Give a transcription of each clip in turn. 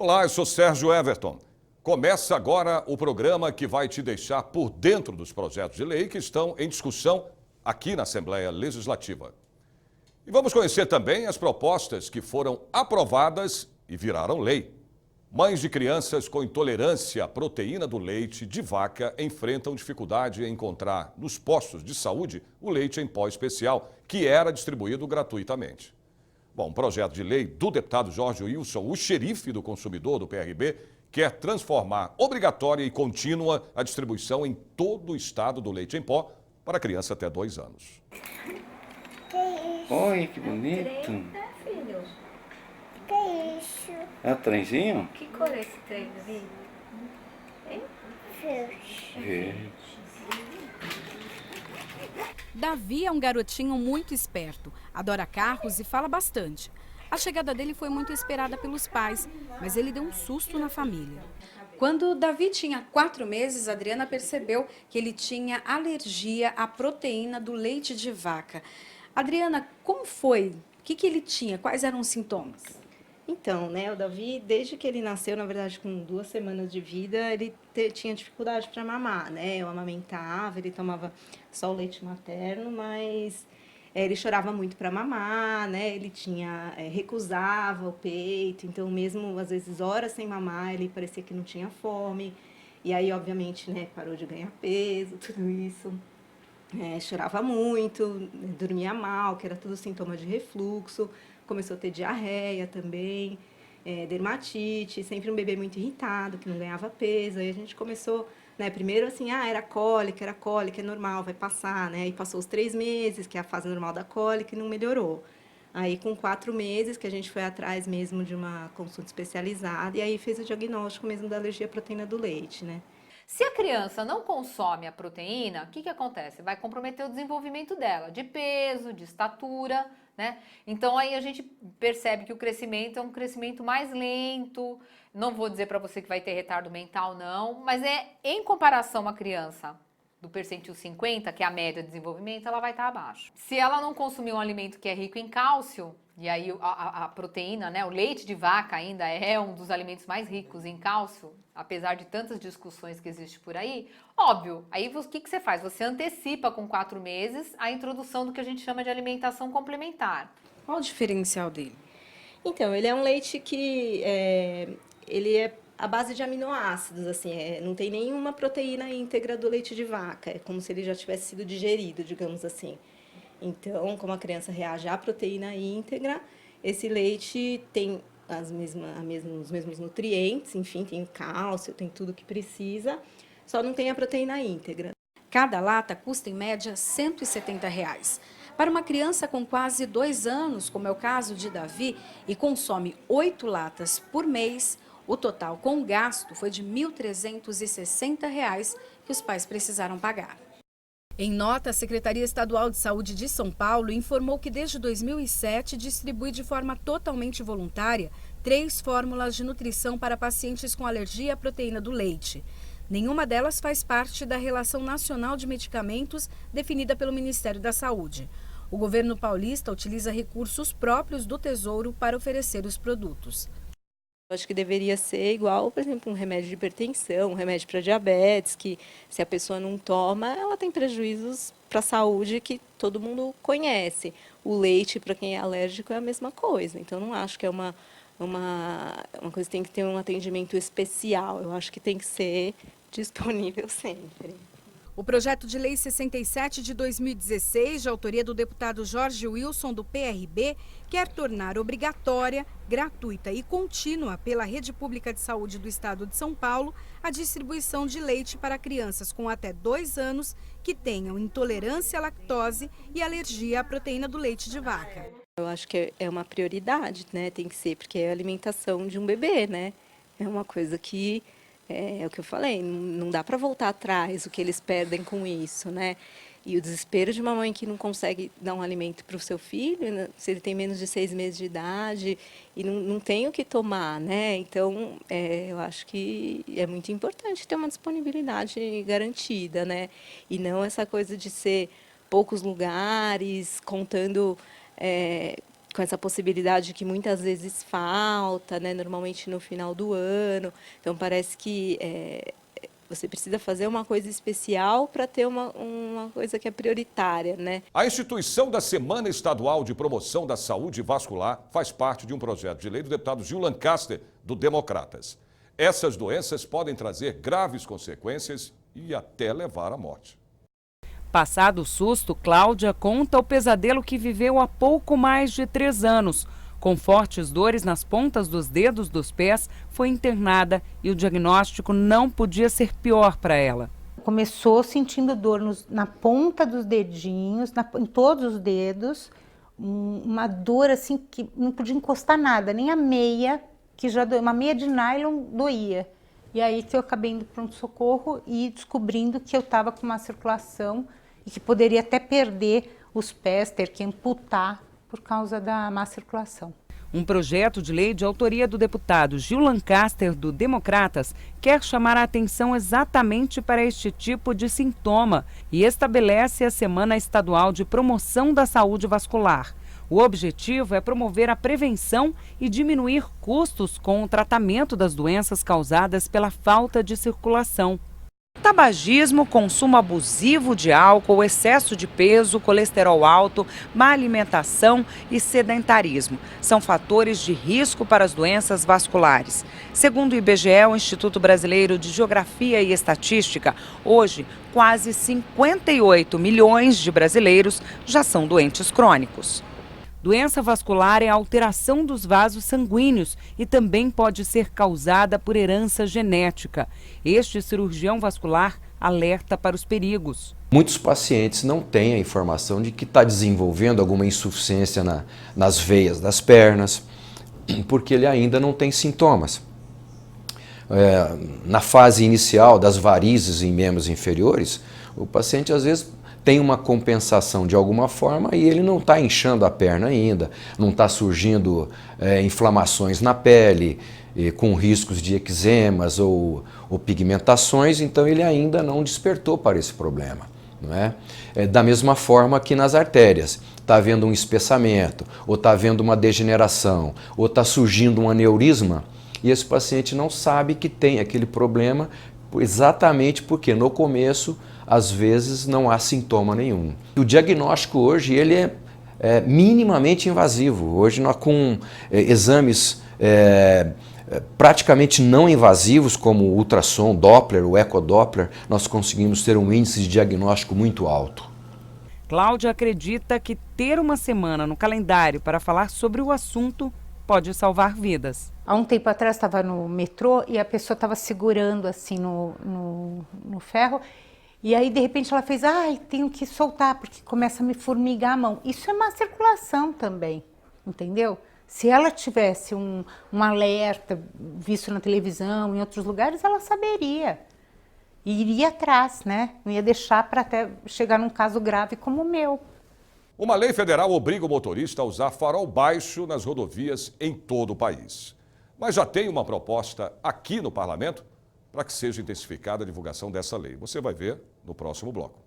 Olá, eu sou Sérgio Everton. Começa agora o programa que vai te deixar por dentro dos projetos de lei que estão em discussão aqui na Assembleia Legislativa. E vamos conhecer também as propostas que foram aprovadas e viraram lei. Mães de crianças com intolerância à proteína do leite de vaca enfrentam dificuldade em encontrar nos postos de saúde o leite em pó especial, que era distribuído gratuitamente. Bom, um projeto de lei do deputado Jorge Wilson, o xerife do consumidor do PRB, quer transformar obrigatória e contínua a distribuição em todo o estado do leite em pó para criança até 2 anos. Oi, que bonito. Trem, né, filho? Que é isso? É o trenzinho? Que cor é esse trem, Davi? Hein? Verde. Davi é um garotinho muito esperto, adora carros e fala bastante. A chegada dele foi muito esperada pelos pais, mas ele deu um susto na família. Quando Davi tinha 4 meses, Adriana percebeu que ele tinha alergia à proteína do leite de vaca. Adriana, como foi? O que ele tinha? Quais eram os sintomas? Então, né, o Davi, desde que ele nasceu, na verdade, com 2 semanas de vida, ele tinha dificuldade para mamar, né? Eu amamentava, ele tomava só o leite materno, mas ele chorava muito para mamar, né? Ele recusava o peito, então mesmo às vezes horas sem mamar, ele parecia que não tinha fome. E aí, obviamente, né, parou de ganhar peso, tudo isso. Chorava muito, dormia mal, que era tudo sintoma de refluxo. Começou a ter diarreia também, dermatite, sempre um bebê muito irritado, que não ganhava peso. Aí a gente começou, né, primeiro assim, era cólica, é normal, vai passar, né? Aí passou os 3 meses, que é a fase normal da cólica, e não melhorou. Aí com 4 meses, que a gente foi atrás mesmo de uma consulta especializada, e aí fez o diagnóstico mesmo da alergia à proteína do leite, né? Se a criança não consome a proteína, o que acontece? Vai comprometer o desenvolvimento dela, de peso, de estatura, né? Então aí a gente percebe que o crescimento é um crescimento mais lento. Não vou dizer para você que vai ter retardo mental, não, mas em comparação a uma criança do percentil 50, que é a média de desenvolvimento, ela vai estar abaixo. Se ela não consumir um alimento que é rico em cálcio, e aí a proteína, né, o leite de vaca ainda é um dos alimentos mais ricos em cálcio, apesar de tantas discussões que existem por aí, óbvio, aí o que você faz? Você antecipa com 4 meses a introdução do que a gente chama de alimentação complementar. Qual o diferencial dele? Então, ele é um leite que ele é à base de aminoácidos, assim, não tem nenhuma proteína íntegra do leite de vaca, é como se ele já tivesse sido digerido, digamos assim. Então, como a criança reage à proteína íntegra, esse leite tem os mesmos nutrientes, enfim, tem cálcio, tem tudo que precisa, só não tem a proteína íntegra. Cada lata custa, em média, R$ 170. Para uma criança com quase 2 anos, como é o caso de Davi, e consome 8 latas por mês, o total com gasto foi de R$ 1.360 que os pais precisaram pagar. Em nota, a Secretaria Estadual de Saúde de São Paulo informou que desde 2007 distribui de forma totalmente voluntária 3 fórmulas de nutrição para pacientes com alergia à proteína do leite. Nenhuma delas faz parte da Relação Nacional de Medicamentos definida pelo Ministério da Saúde. O governo paulista utiliza recursos próprios do Tesouro para oferecer os produtos. Eu acho que deveria ser igual, por exemplo, um remédio de hipertensão, um remédio para diabetes, que se a pessoa não toma, ela tem prejuízos para a saúde que todo mundo conhece. O leite, para quem é alérgico, é a mesma coisa. Então, não acho que é uma coisa que tem que ter um atendimento especial. Eu acho que tem que ser disponível sempre. O projeto de lei 67 de 2016, de autoria do deputado Jorge Wilson, do PRB, quer tornar obrigatória, gratuita e contínua pela Rede Pública de Saúde do Estado de São Paulo a distribuição de leite para crianças com até 2 anos que tenham intolerância à lactose e alergia à proteína do leite de vaca. Eu acho que é uma prioridade, né? Tem que ser, porque é a alimentação de um bebê, né? É uma coisa que... É o que eu falei, não dá para voltar atrás o que eles perdem com isso, né? E o desespero de uma mãe que não consegue dar um alimento para o seu filho, né? Se ele tem menos de 6 meses de idade e não tem o que tomar, né? Então, eu acho que é muito importante ter uma disponibilidade garantida, né? E não essa coisa de ser poucos lugares, contando com essa possibilidade que muitas vezes falta, né, normalmente no final do ano. Então, parece que você precisa fazer uma coisa especial para ter uma coisa que é prioritária, né? A instituição da Semana Estadual de Promoção da Saúde Vascular faz parte de um projeto de lei do deputado Gil Lancaster, do Democratas. Essas doenças podem trazer graves consequências e até levar à morte. Passado o susto, Cláudia conta o pesadelo que viveu há pouco mais de 3 anos. Com fortes dores nas pontas dos dedos dos pés, foi internada e o diagnóstico não podia ser pior para ela. Começou sentindo dor na ponta dos dedinhos, em todos os dedos, uma dor assim que não podia encostar nada, nem a meia, que já doía, uma meia de nylon doía. E aí que eu acabei indo para o pronto-socorro e descobrindo que eu estava com uma circulação e que poderia até perder os pés, ter que amputar por causa da má circulação. Um projeto de lei de autoria do deputado Gil Lancaster, do Democratas, quer chamar a atenção exatamente para este tipo de sintoma e estabelece a Semana Estadual de Promoção da Saúde Vascular. O objetivo é promover a prevenção e diminuir custos com o tratamento das doenças causadas pela falta de circulação. Tabagismo, consumo abusivo de álcool, excesso de peso, colesterol alto, má alimentação e sedentarismo são fatores de risco para as doenças vasculares. Segundo o IBGE, o Instituto Brasileiro de Geografia e Estatística, hoje quase 58 milhões de brasileiros já são doentes crônicos. Doença vascular é a alteração dos vasos sanguíneos e também pode ser causada por herança genética. Este cirurgião vascular alerta para os perigos. Muitos pacientes não têm a informação de que está desenvolvendo alguma insuficiência nas veias das pernas, porque ele ainda não tem sintomas. Na fase inicial das varizes em membros inferiores, o paciente às vezes tem uma compensação de alguma forma e ele não está inchando a perna ainda, não está surgindo inflamações na pele, com riscos de eczemas ou pigmentações, então ele ainda não despertou para esse problema. Não é? Da mesma forma que nas artérias, está havendo um espessamento, ou está havendo uma degeneração, ou está surgindo um aneurisma, e esse paciente não sabe que tem aquele problema exatamente porque no começo às vezes não há sintoma nenhum. O diagnóstico hoje ele é minimamente invasivo. Hoje nós com exames praticamente não invasivos como o ultrassom, Doppler, o ecodoppler, nós conseguimos ter um índice de diagnóstico muito alto. Cláudia acredita que ter uma semana no calendário para falar sobre o assunto pode salvar vidas. Há um tempo atrás estava no metrô e a pessoa estava segurando assim no ferro. E aí, de repente, ela fez, tenho que soltar, porque começa a me formigar a mão. Isso é má circulação também, entendeu? Se ela tivesse um alerta visto na televisão, em outros lugares, ela saberia. E iria atrás, né? Não ia deixar para até chegar num caso grave como o meu. Uma lei federal obriga o motorista a usar farol baixo nas rodovias em todo o país. Mas já tem uma proposta aqui no Parlamento para que seja intensificada a divulgação dessa lei. Você vai ver no próximo bloco.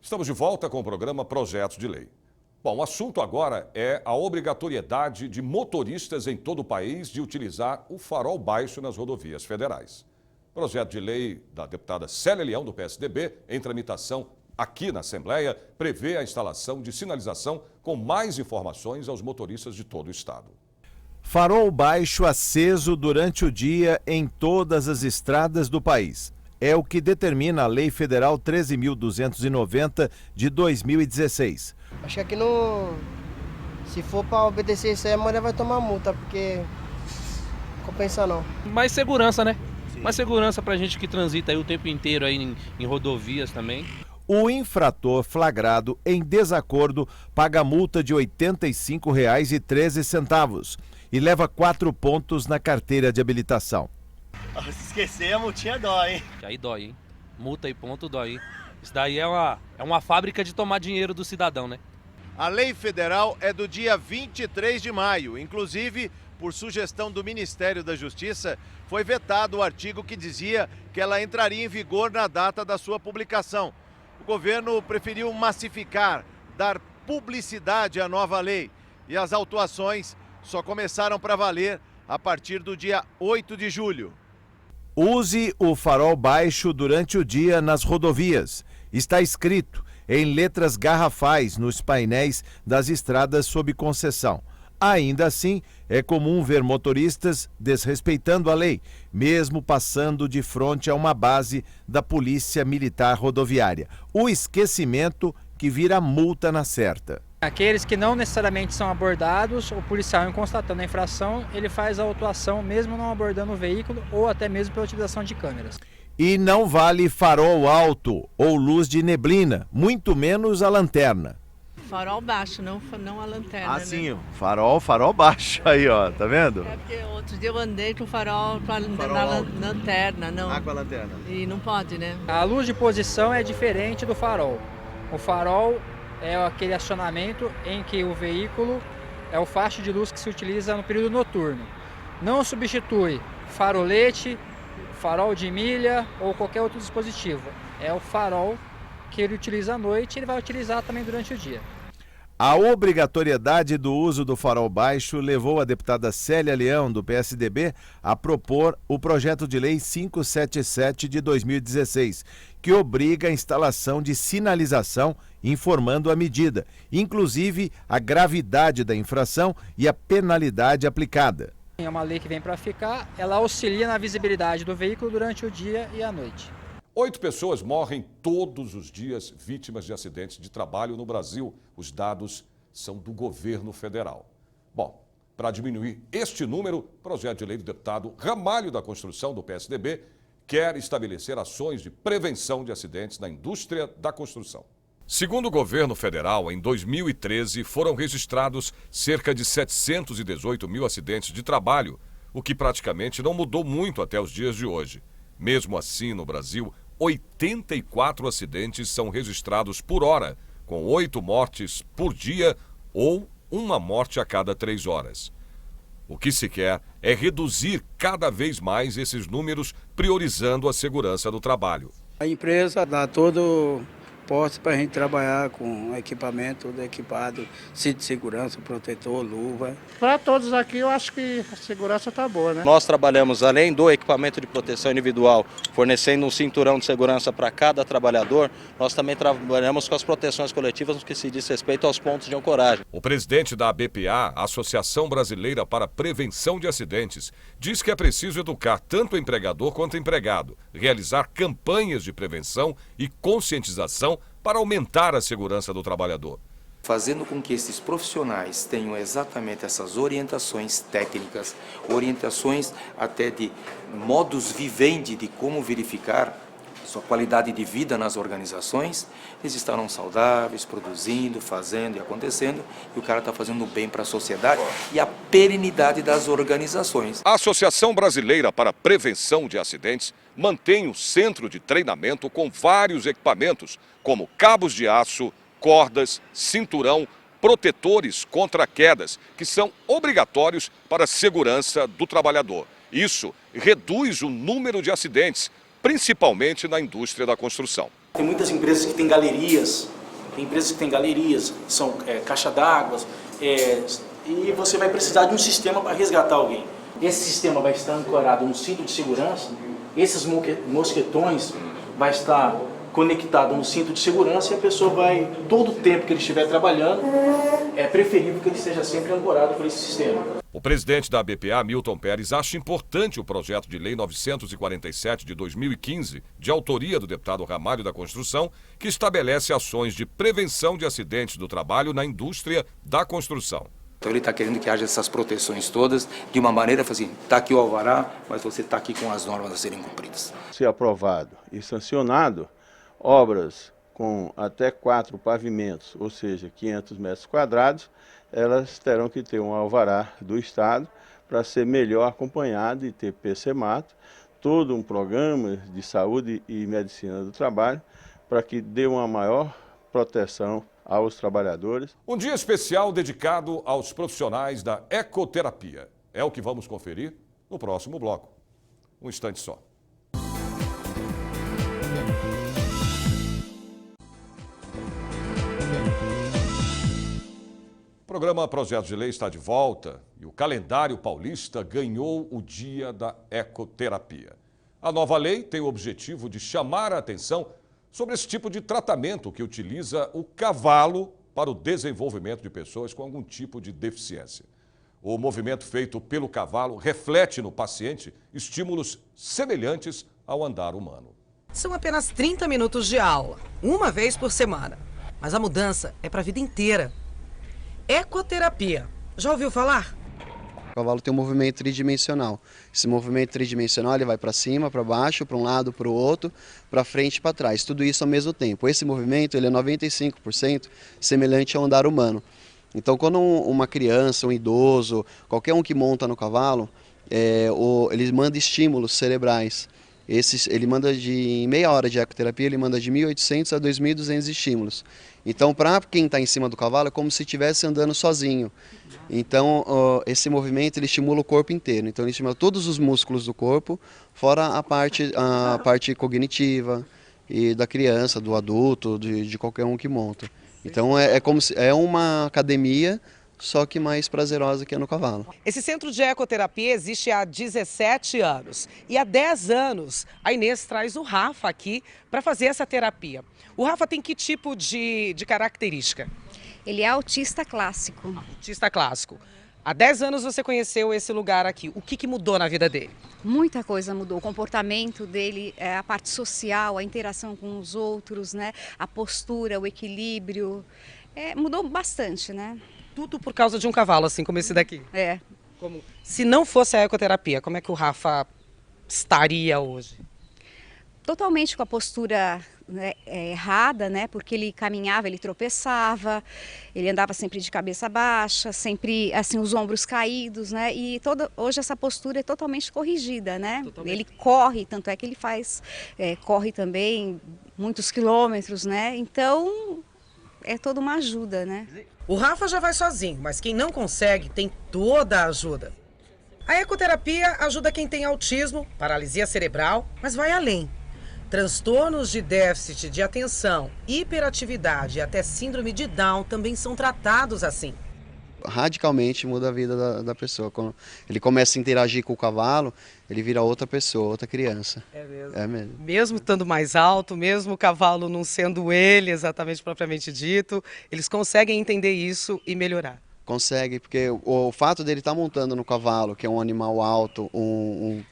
Estamos de volta com o programa Projetos de Lei. Bom, o assunto agora é a obrigatoriedade de motoristas em todo o país de utilizar o farol baixo nas rodovias federais. Projeto de lei da deputada Célia Leão, do PSDB, em tramitação aqui na Assembleia, prevê a instalação de sinalização com mais informações aos motoristas de todo o estado. Farol baixo aceso durante o dia em todas as estradas do país. É o que determina a Lei Federal 13.290 de 2016. Acho que aqui não... Se for para obedecer isso aí, a mulher vai tomar multa, porque não compensa não. Mais segurança, né? Sim. Mais segurança pra gente que transita aí o tempo inteiro aí em rodovias também. O infrator flagrado em desacordo paga multa de R$ 85,13 e leva 4 pontos na carteira de habilitação. Se esquecer, a multinha dói, hein? Aí dói, hein? Multa e ponto dói, hein? Isso daí é uma fábrica de tomar dinheiro do cidadão, né? A lei federal é do dia 23 de maio. Inclusive, por sugestão do Ministério da Justiça, foi vetado o artigo que dizia que ela entraria em vigor na data da sua publicação. O governo preferiu massificar, dar publicidade à nova lei, e as autuações só começaram para valer a partir do dia 8 de julho. Use o farol baixo durante o dia nas rodovias. Está escrito em letras garrafais nos painéis das estradas sob concessão. Ainda assim, é comum ver motoristas desrespeitando a lei, mesmo passando de frente a uma base da Polícia Militar Rodoviária. O esquecimento que vira multa na certa. Aqueles que não necessariamente são abordados, o policial, em constatando a infração, ele faz a autuação mesmo não abordando o veículo ou até mesmo pela utilização de câmeras. E não vale farol alto ou luz de neblina, muito menos a lanterna. Farol baixo, não a lanterna. Ah, sim, né? farol baixo aí, ó, tá vendo? É porque outro dia eu andei com farol na lanterna, não. Ah, com a lanterna. E não pode, né? A luz de posição é diferente do farol. O farol é aquele acionamento em que o veículo é o facho de luz que se utiliza no período noturno. Não substitui farolete, farol de milha ou qualquer outro dispositivo. É o farol que ele utiliza à noite e ele vai utilizar também durante o dia. A obrigatoriedade do uso do farol baixo levou a deputada Célia Leão, do PSDB, a propor o projeto de lei 577 de 2016, que obriga a instalação de sinalização informando a medida, inclusive a gravidade da infração e a penalidade aplicada. É uma lei que vem para ficar, ela auxilia na visibilidade do veículo durante o dia e a noite. 8 pessoas morrem todos os dias vítimas de acidentes de trabalho no Brasil. Os dados são do governo federal. Bom, para diminuir este número, o projeto de lei do deputado Ramalho da Construção, do PSDB, quer estabelecer ações de prevenção de acidentes na indústria da construção. Segundo o governo federal, em 2013 foram registrados cerca de 718 mil acidentes de trabalho, o que praticamente não mudou muito até os dias de hoje. Mesmo assim, no Brasil, 84 acidentes são registrados por hora, com 8 mortes por dia ou uma morte a cada 3 horas. O que se quer é reduzir cada vez mais esses números, priorizando a segurança do trabalho. A empresa dá todo posse para a gente trabalhar com equipamento tudo equipado, cinto de segurança, protetor, luva. Para todos aqui, eu acho que a segurança está boa, né? Nós trabalhamos, além do equipamento de proteção individual, fornecendo um cinturão de segurança para cada trabalhador, nós também trabalhamos com as proteções coletivas no que se diz respeito aos pontos de ancoragem. O presidente da ABPA, Associação Brasileira para a Prevenção de Acidentes, diz que é preciso educar tanto o empregador quanto o empregado, realizar campanhas de prevenção e conscientização para aumentar a segurança do trabalhador. Fazendo com que esses profissionais tenham exatamente essas orientações técnicas, orientações até de modus vivendi de como verificar sua qualidade de vida nas organizações, eles estarão saudáveis, produzindo, fazendo e acontecendo, e o cara está fazendo bem para a sociedade e a perenidade das organizações. A Associação Brasileira para a Prevenção de Acidentes mantém um centro de treinamento com vários equipamentos, como cabos de aço, cordas, cinturão, protetores contra quedas, que são obrigatórios para a segurança do trabalhador. Isso reduz o número de acidentes, principalmente na indústria da construção. Tem muitas empresas que têm galerias, são caixa d'água, e você vai precisar de um sistema para resgatar alguém. Esse sistema vai estar ancorado no cinto de segurança, esses mosquetões vai estar conectado no cinto de segurança e a pessoa vai, todo o tempo que ele estiver trabalhando, é preferível que ele esteja sempre ancorado por esse sistema. O presidente da ABPA, Milton Pérez, acha importante o projeto de lei 947 de 2015, de autoria do deputado Ramalho da Construção, que estabelece ações de prevenção de acidentes do trabalho na indústria da construção. Então ele está querendo que haja essas proteções todas de uma maneira assim, está aqui o alvará, mas você está aqui com as normas a serem cumpridas. Se aprovado e sancionado, obras com até 4 pavimentos, ou seja, 500 metros quadrados, elas terão que ter um alvará do Estado para ser melhor acompanhado e ter PCMAT, todo um programa de saúde e medicina do trabalho para que dê uma maior proteção aos trabalhadores. Um dia especial dedicado aos profissionais da ecoterapia. É o que vamos conferir no próximo bloco. Um instante só. O programa Projetos de Lei está de volta e o calendário paulista ganhou o Dia da Ecoterapia. A nova lei tem o objetivo de chamar a atenção sobre esse tipo de tratamento que utiliza o cavalo para o desenvolvimento de pessoas com algum tipo de deficiência. O movimento feito pelo cavalo reflete no paciente estímulos semelhantes ao andar humano. São apenas 30 minutos de aula, uma vez por semana. Mas a mudança é para a vida inteira. Ecoterapia. Já ouviu falar? O cavalo tem um movimento tridimensional. Esse movimento tridimensional ele vai para cima, para baixo, para um lado, para o outro, para frente e para trás. Tudo isso ao mesmo tempo. Esse movimento ele é 95% semelhante ao andar humano. Então, quando uma criança, um idoso, qualquer um que monta no cavalo, ele manda estímulos cerebrais. Ele manda em meia hora de ecoterapia, ele manda de 1.800 a 2.200 estímulos. Então, para quem está em cima do cavalo, é como se estivesse andando sozinho. Então, esse movimento ele estimula o corpo inteiro. Então, ele estimula todos os músculos do corpo, fora a parte cognitiva e da criança, do adulto, de qualquer um que monta. Então, é uma academia, só que mais prazerosa que é no cavalo. Esse centro de ecoterapia existe há 17 anos. E há 10 anos, a Inês traz o Rafa aqui para fazer essa terapia. O Rafa tem que tipo de característica? Ele é autista clássico. Autista clássico. Há 10 anos você conheceu esse lugar aqui. O que mudou na vida dele? Muita coisa mudou. O comportamento dele, a parte social, a interação com os outros, né? A postura, o equilíbrio. Mudou bastante, né? Tudo por causa de um cavalo, assim como esse daqui. Se não fosse a ecoterapia, como é que o Rafa estaria hoje? Totalmente com a postura errada, né? Porque ele caminhava, ele tropeçava, ele andava sempre de cabeça baixa, sempre assim os ombros caídos, né? E hoje essa postura é totalmente corrigida, né? Ele corre, tanto é que ele corre também muitos quilômetros, né? Então é toda uma ajuda, né? O Rafa já vai sozinho, mas quem não consegue tem toda a ajuda. A ecoterapia ajuda quem tem autismo, paralisia cerebral, mas vai além. Transtornos de déficit de atenção, hiperatividade e até síndrome de Down também são tratados assim. Radicalmente muda a vida da pessoa. Quando ele começa a interagir com o cavalo, ele vira outra pessoa, outra criança. É mesmo? É mesmo. Mesmo estando mais alto, mesmo o cavalo não sendo ele exatamente propriamente dito, eles conseguem entender isso e melhorar. Consegue, porque o fato dele estar montando no cavalo, que é um animal alto, um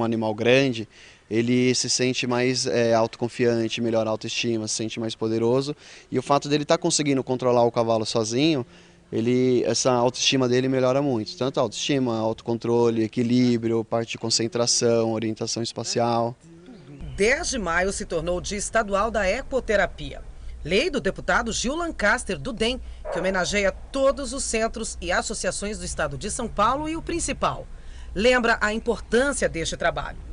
animal grande, ele se sente mais autoconfiante, melhor autoestima, se sente mais poderoso. E o fato dele estar conseguindo controlar o cavalo sozinho, essa autoestima dele melhora muito. Tanto autoestima, autocontrole, equilíbrio, parte de concentração, orientação espacial. 10 de maio se tornou o Dia Estadual da Ecoterapia. Lei do deputado Gil Lancaster, do DEM, que homenageia todos os centros e associações do estado de São Paulo e o principal. Lembra a importância deste trabalho.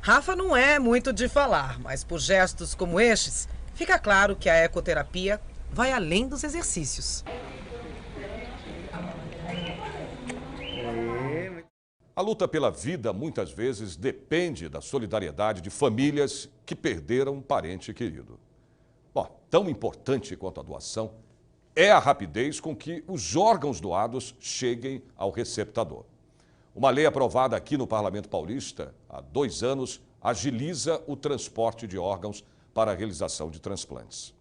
Rafa não é muito de falar, mas por gestos como estes, fica claro que a ecoterapia vai além dos exercícios. A luta pela vida muitas vezes depende da solidariedade de famílias que perderam um parente querido. Bom, tão importante quanto a doação é a rapidez com que os órgãos doados cheguem ao receptador. Uma lei aprovada aqui no Parlamento Paulista há 2 anos agiliza o transporte de órgãos para a realização de transplantes.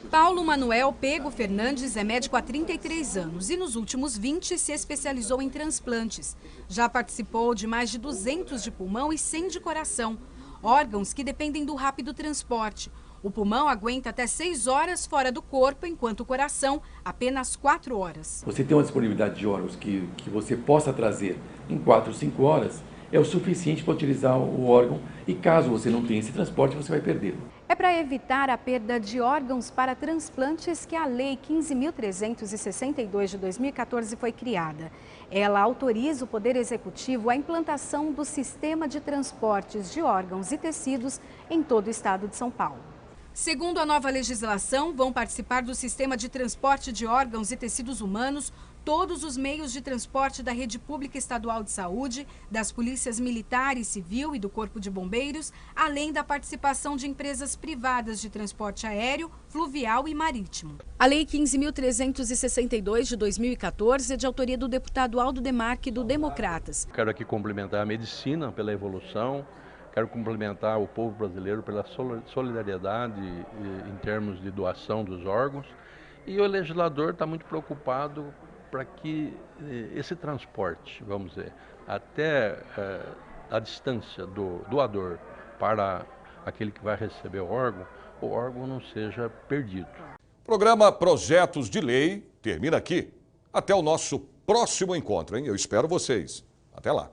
Paulo Manuel Pego Fernandes é médico há 33 anos e nos últimos 20 se especializou em transplantes. Já participou de mais de 200 de pulmão e 100 de coração, órgãos que dependem do rápido transporte. O pulmão aguenta até 6 horas fora do corpo, enquanto o coração apenas 4 horas. Você tem uma disponibilidade de órgãos que você possa trazer em 4 ou 5 horas, é o suficiente para utilizar o órgão e caso você não tenha esse transporte, você vai perdê-lo. É para evitar a perda de órgãos para transplantes que a Lei 15.362 de 2014 foi criada. Ela autoriza o Poder Executivo a implantação do sistema de transportes de órgãos e tecidos em todo o estado de São Paulo. Segundo a nova legislação, vão participar do sistema de transporte de órgãos e tecidos humanos todos os meios de transporte da rede pública estadual de saúde, das polícias militar e civil e do Corpo de Bombeiros, além da participação de empresas privadas de transporte aéreo, fluvial e marítimo. A Lei 15.362 de 2014 é de autoria do deputado Aldo Demarque, do Democratas. Quero aqui complementar a medicina pela evolução, quero complementar o povo brasileiro pela solidariedade em termos de doação dos órgãos, e o legislador está muito preocupado para que esse transporte, vamos dizer, até a distância do doador para aquele que vai receber o órgão não seja perdido. Programa Projetos de Lei termina aqui. Até o nosso próximo encontro, hein? Eu espero vocês. Até lá.